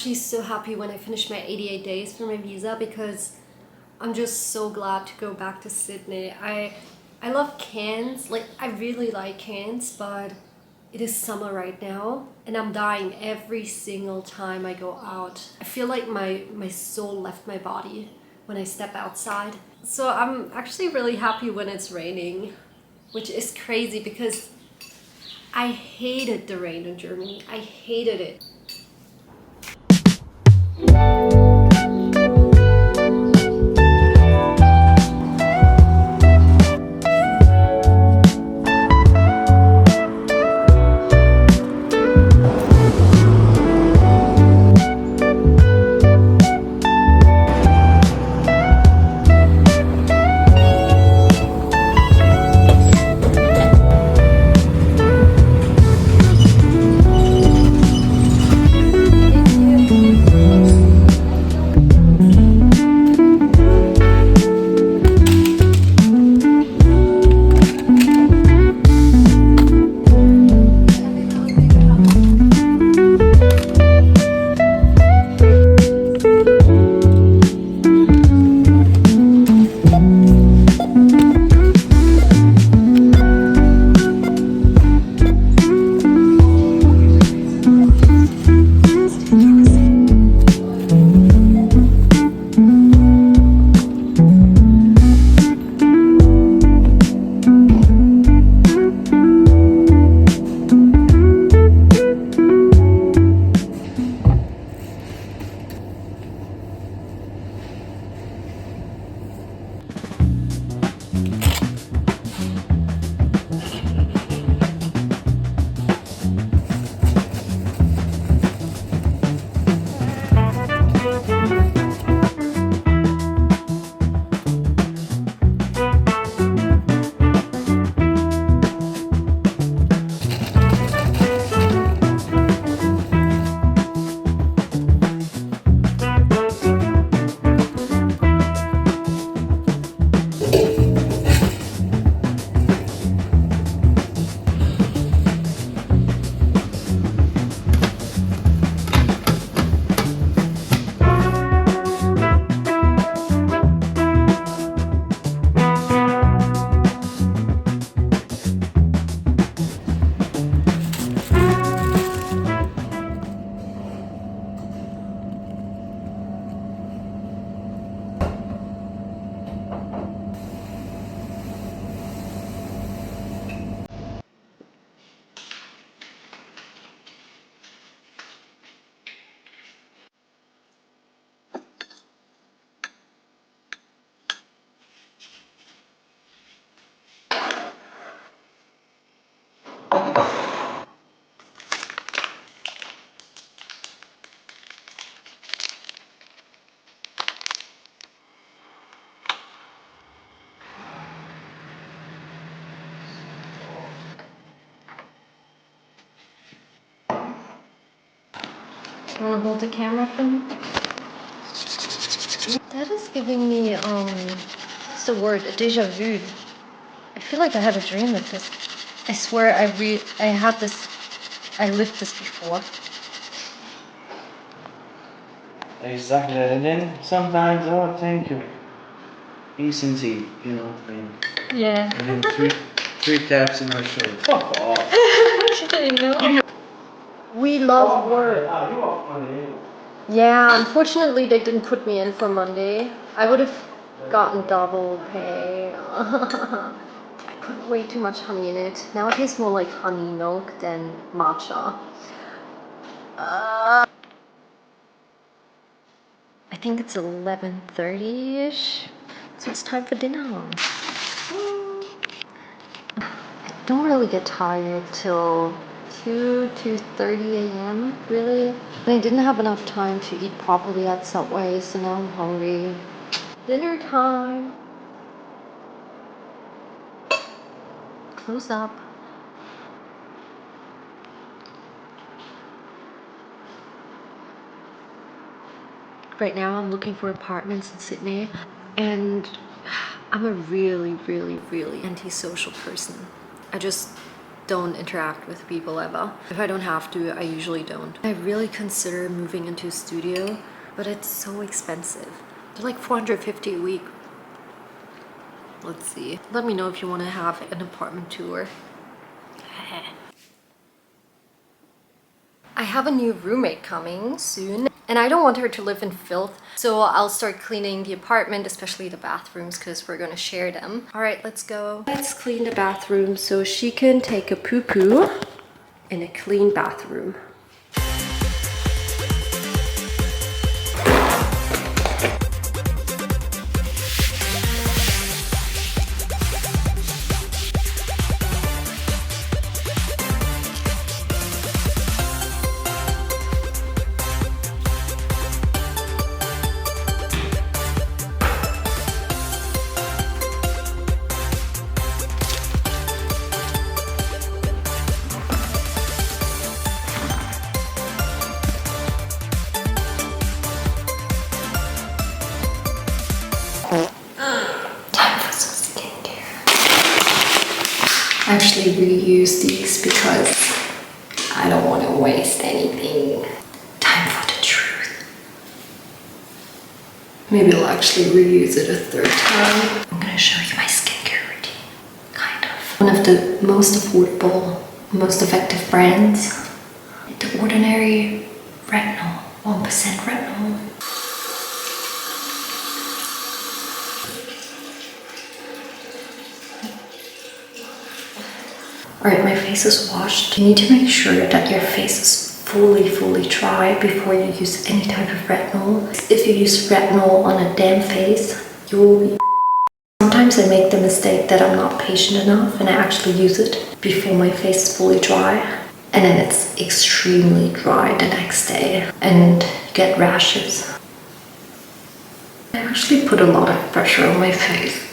actually so happy when I finished my 88 days for my visa because I'm just so glad to go back to Sydney. I love Cairns, like I really like Cairns, but it is summer right now and I'm dying every single time I go out. I feel like my soul left my body when I step outside. So I'm actually really happy when it's raining, which is crazy because I hated the rain in Germany. I hated it. Wanna hold the camera for me? That is giving me, what's the word? A déjà vu. I feel like I had a dream of this. I swear I lived this before. Exactly, and then sometimes thank you. Decency, you know, I mean. Yeah. And then three taps in my shoulder. Fuck off. I know. We love work. You off Monday. Yeah, unfortunately they didn't put me in for Monday. I would have gotten double pay. I put way too much honey in it. Now it tastes more like honey milk than matcha. I think it's 11:30ish, so it's time for dinner. I don't really get tired till 2:30 a.m. really. And I didn't have enough time to eat properly at Subway, so now I'm hungry. Dinner time. Close up. Right now I'm looking for apartments in Sydney, and I'm a really antisocial person. I just don't interact with people ever. If I don't have to, I usually don't. I really consider moving into a studio, but it's so expensive. They're like $450 a week. Let's see. Let me know if you want to have an apartment tour. I have a new roommate coming soon, and I don't want her to live in filth, so I'll start cleaning the apartment, especially the bathrooms, because we're gonna share them. All right, let's go. Let's clean the bathroom so she can take a poo-poo in a clean bathroom. Time for some skincare. I actually reuse these because I don't want to waste anything. Time for the truth. Maybe I'll actually reuse it a third time. I'm gonna show you my skincare routine. Kind of. One of the most affordable, most effective brands. The Ordinary Retinol. 1% retinol. Alright, my face is washed. You need to make sure that your face is fully dry before you use any type of retinol. If you use retinol on a damp face, you will be. Sometimes I make the mistake that I'm not patient enough and I actually use it before my face is fully dry. And then it's extremely dry the next day and you get rashes. I actually put a lot of pressure on my face.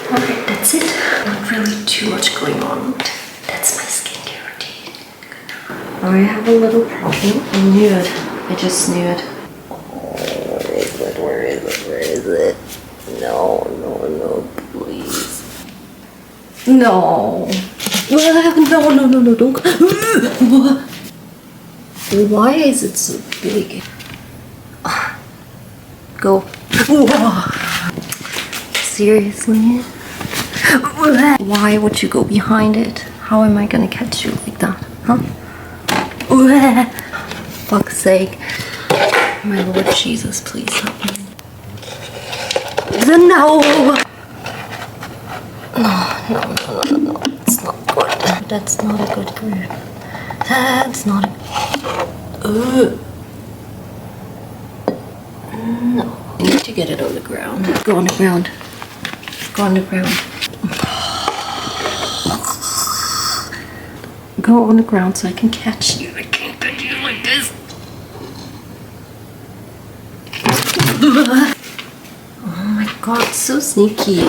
Alright, that's it. Not really too much going on. That's my skincare routine. I have a little problem. I knew it. I just knew it. Where is it? Where is it? Where is it? No, please. No. No, don't. Why is it so big? Go. Seriously? Why would you go behind it? How am I gonna catch you like that? Huh? Fuck's sake. My Lord Jesus, please help me. No! No. It's not good. That's not a good grip. That's not a... No. I need to get it on the ground. Go on the ground. Go on the ground. Go on the ground so I can catch you. I can't catch you like this. Oh my god, so sneaky.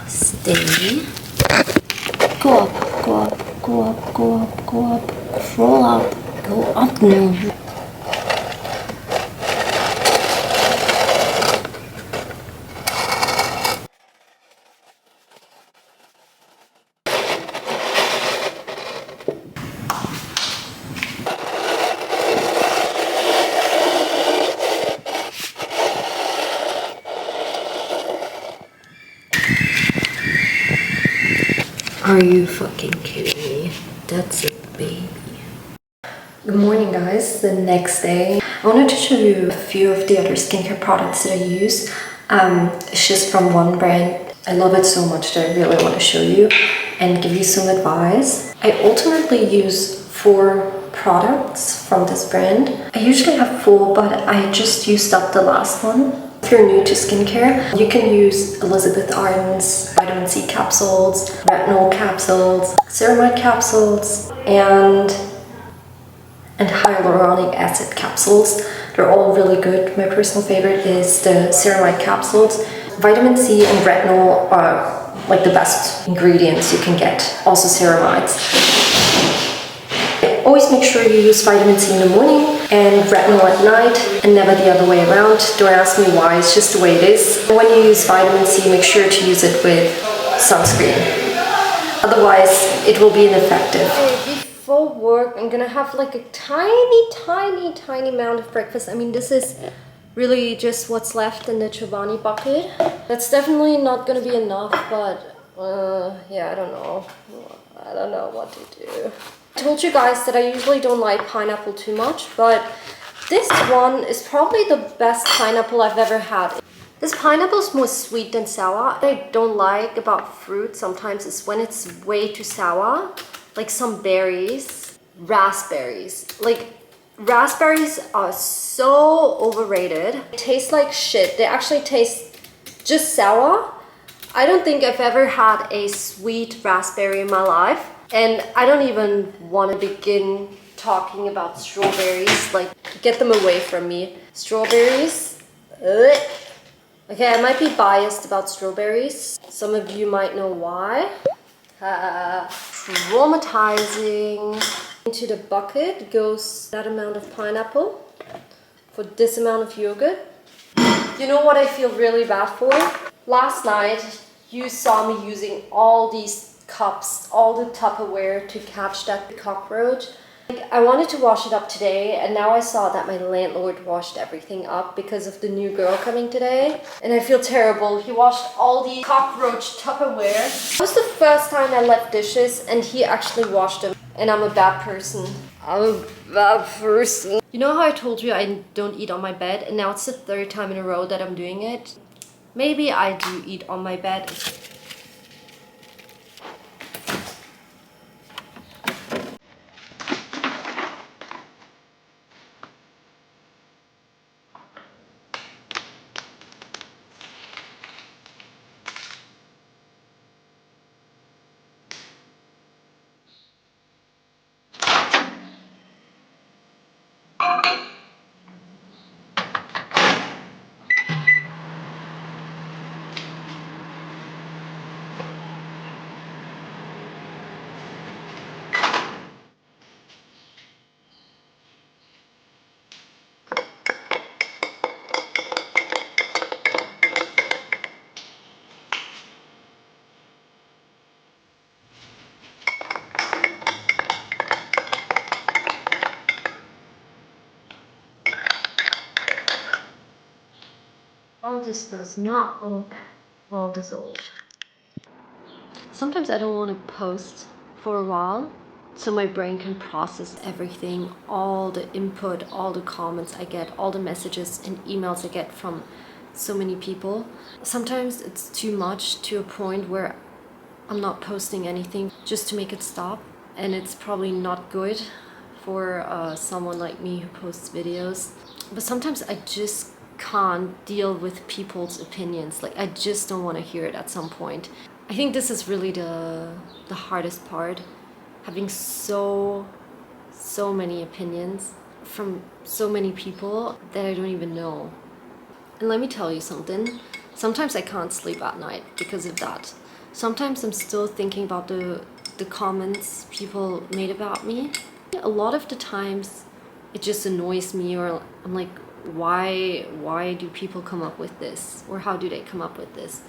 Stay. Go up. Roll up. Go up now. Are you fucking kidding me? That's a baby. Good morning guys, the next day. I wanted to show you a few of the other skincare products that I use. It's just from one brand. I love it so much that I really want to show you and give you some advice. I ultimately use 4 products from this brand. I usually have 4, but I just used up the last one. If you're new to skincare, you can use Elizabeth Arden's vitamin C capsules, retinol capsules, ceramide capsules, and hyaluronic acid capsules. They're all really good. My personal favorite is the ceramide capsules. Vitamin C and retinol are like the best ingredients you can get, also ceramides. Always make sure you use vitamin C in the morning and retinol at night, and never the other way around. Don't ask me why, it's just the way it is. When you use vitamin C, make sure to use it with sunscreen. Otherwise, it will be ineffective. Before work, I'm gonna have like a tiny amount of breakfast. I mean, this is really just what's left in the Chobani bucket. That's definitely not gonna be enough, but yeah, I don't know. I don't know what to do. I told you guys that I usually don't like pineapple too much, but this one is probably the best pineapple I've ever had. This pineapple is more sweet than sour. What I don't like about fruit sometimes is when it's way too sour. Like some berries, raspberries. Like raspberries are so overrated. They taste like shit. They actually taste just sour. I don't think I've ever had a sweet raspberry in my life. And I don't even want to begin talking about strawberries. Like, get them away from me. Strawberries. Ugh. Okay, I might be biased about strawberries. Some of you might know why. Traumatizing. Into the bucket goes that amount of pineapple for this amount of yogurt. You know what I feel really bad for? Last night, you saw me using all these cups, all the Tupperware to catch that cockroach. I wanted to wash it up today, and now I saw that my landlord washed everything up because of the new girl coming today. And I feel terrible. He washed all the cockroach Tupperware. It was the first time I left dishes, and he actually washed them. And I'm a bad person. I'm a bad person. You know how I told you I don't eat on my bed, and now it's the third time in a row that I'm doing it? Maybe I do eat on my bed. All this does not look well dissolved. Sometimes I don't want to post for a while so my brain can process everything, all the input, all the comments I get, all the messages and emails I get from so many people. Sometimes it's too much to a point where I'm not posting anything just to make it stop, and it's probably not good for someone like me who posts videos. But sometimes I just can't deal with people's opinions. Like, I just don't want to hear it at some point. I think this is really the hardest part, having so many opinions from so many people that I don't even know. And let me tell you something, sometimes I can't sleep at night because of that. Sometimes I'm still thinking about the comments people made about me. A lot of the times it just annoys me, or I'm like, why do people come up with this, or how do they come up with this?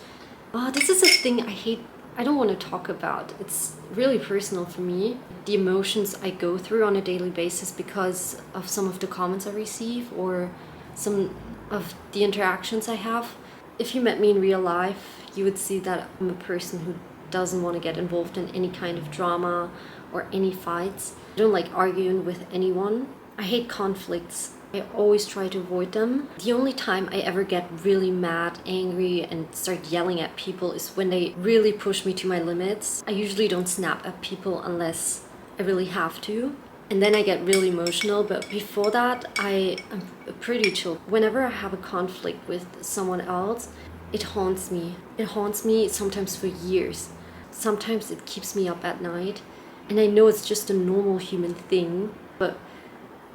This is a thing I hate. I don't want to talk about. It's really personal for me. The emotions I go through on a daily basis because of some of the comments I receive or some of the interactions I have. If you met me in real life, you would see that I'm a person who doesn't want to get involved in any kind of drama or any fights. I don't like arguing with anyone. I hate conflicts. I always try to avoid them. The only time I ever get really mad, angry, and start yelling at people is when they really push me to my limits. I usually don't snap at people unless I really have to. And then I get really emotional, but before that, I am pretty chill. Whenever I have a conflict with someone else, it haunts me. It haunts me sometimes for years. Sometimes it keeps me up at night. And I know it's just a normal human thing, but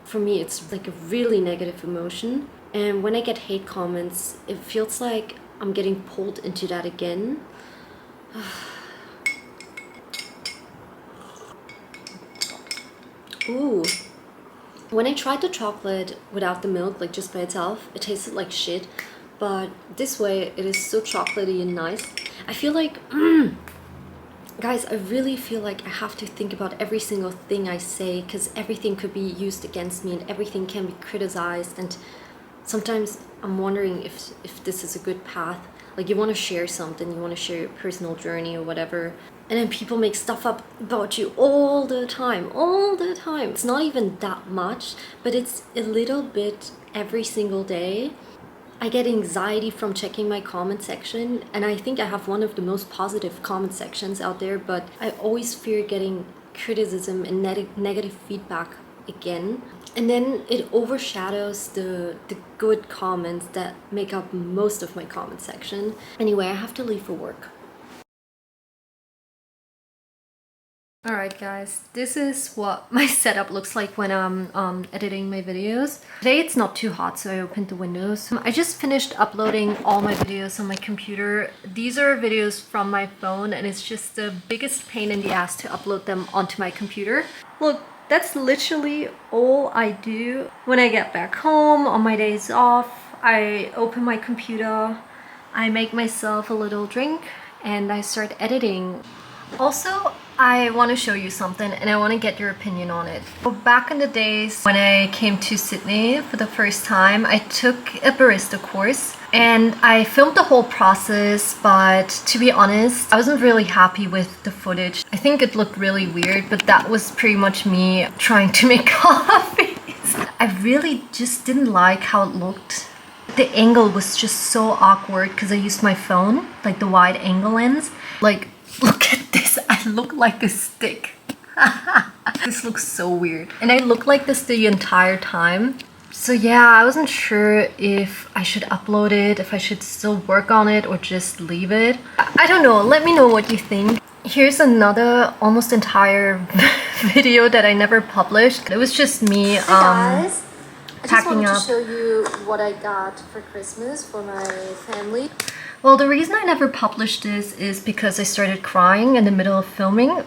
for me, it's like a really negative emotion. And when I get hate comments, it feels like I'm getting pulled into that again. Ooh. When I tried the chocolate without the milk, like just by itself, it tasted like shit. But this way, it is so chocolatey and nice. I feel like, guys, I really feel like I have to think about every single thing I say, because everything could be used against me and everything can be criticized. And sometimes I'm wondering if this is a good path. Like, you want to share something, you want to share your personal journey or whatever, and then people make stuff up about you all the time. It's not even that much, but it's a little bit every single day. I get anxiety from checking my comment section, and I think I have one of the most positive comment sections out there, but I always fear getting criticism and negative feedback again. And then it overshadows the good comments that make up most of my comment section. Anyway, I have to leave for work. Alright guys, this is what my setup looks like when I'm editing my videos. Today it's not too hot, so I opened the windows. I just finished uploading all my videos on my computer. These are videos from my phone, and it's just the biggest pain in the ass to upload them onto my computer. Look, that's literally all I do when I get back home on my days off. I open my computer, I make myself a little drink, and I start editing. Also, I want to show you something and I want to get your opinion on it. Back in the days when I came to Sydney for the first time, I took a barista course and I filmed the whole process, but to be honest, I wasn't really happy with the footage. I think it looked really weird, but that was pretty much me trying to make coffees. I really just didn't like how it looked. The angle was just so awkward because I used my phone, like the wide angle lens. Like, look at this, I look like a stick. This looks so weird. And I look like this the entire time. So yeah, I wasn't sure if I should upload it, if I should still work on it or just leave it. I don't know, let me know what you think. Here's another almost entire video that I never published. It was just me guys, I just packing wanted up. to show you what I got for Christmas for my family. Well, the reason I never published this is because I started crying in the middle of filming.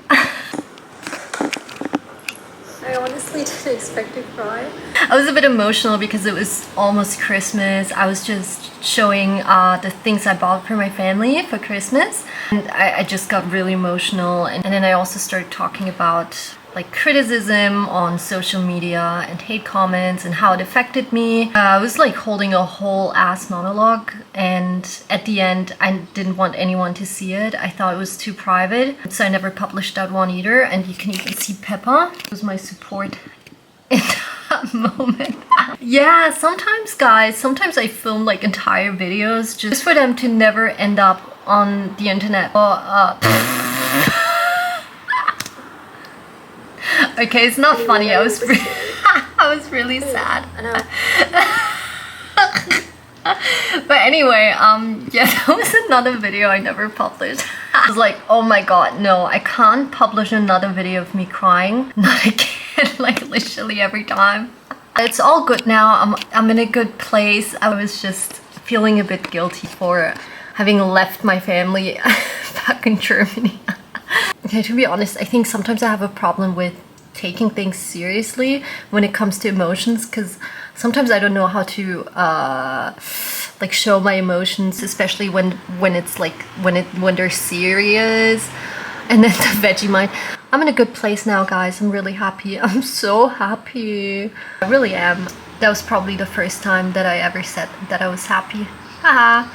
I honestly didn't expect to cry. I was a bit emotional because it was almost Christmas. I was just showing the things I bought for my family for Christmas. And I just got really emotional. And then I also started talking about like criticism on social media and hate comments and how it affected me. I was like holding a whole ass monologue, and at the end I didn't want anyone to see it. I thought it was too private, so I never published that one either. And you can even see Peppa. It was my support in that moment. Yeah, sometimes guys, sometimes I film like entire videos just for them to never end up on the internet. Okay, it's not funny. I was really sad. I know. But anyway, yeah, that was another video I never published. I was like, oh my god, no, I can't publish another video of me crying. Not again, like literally every time. It's all good now. I'm in a good place. I was just feeling a bit guilty for having left my family back in Germany. Okay, to be honest, I think sometimes I have a problem with taking things seriously when it comes to emotions, because sometimes I don't know how to like show my emotions, especially when it's like when they're serious. And then the Vegemite. I'm in a good place now, guys. I'm really happy. I'm so happy. I really am. That was probably the first time that I ever said that I was happy. Haha.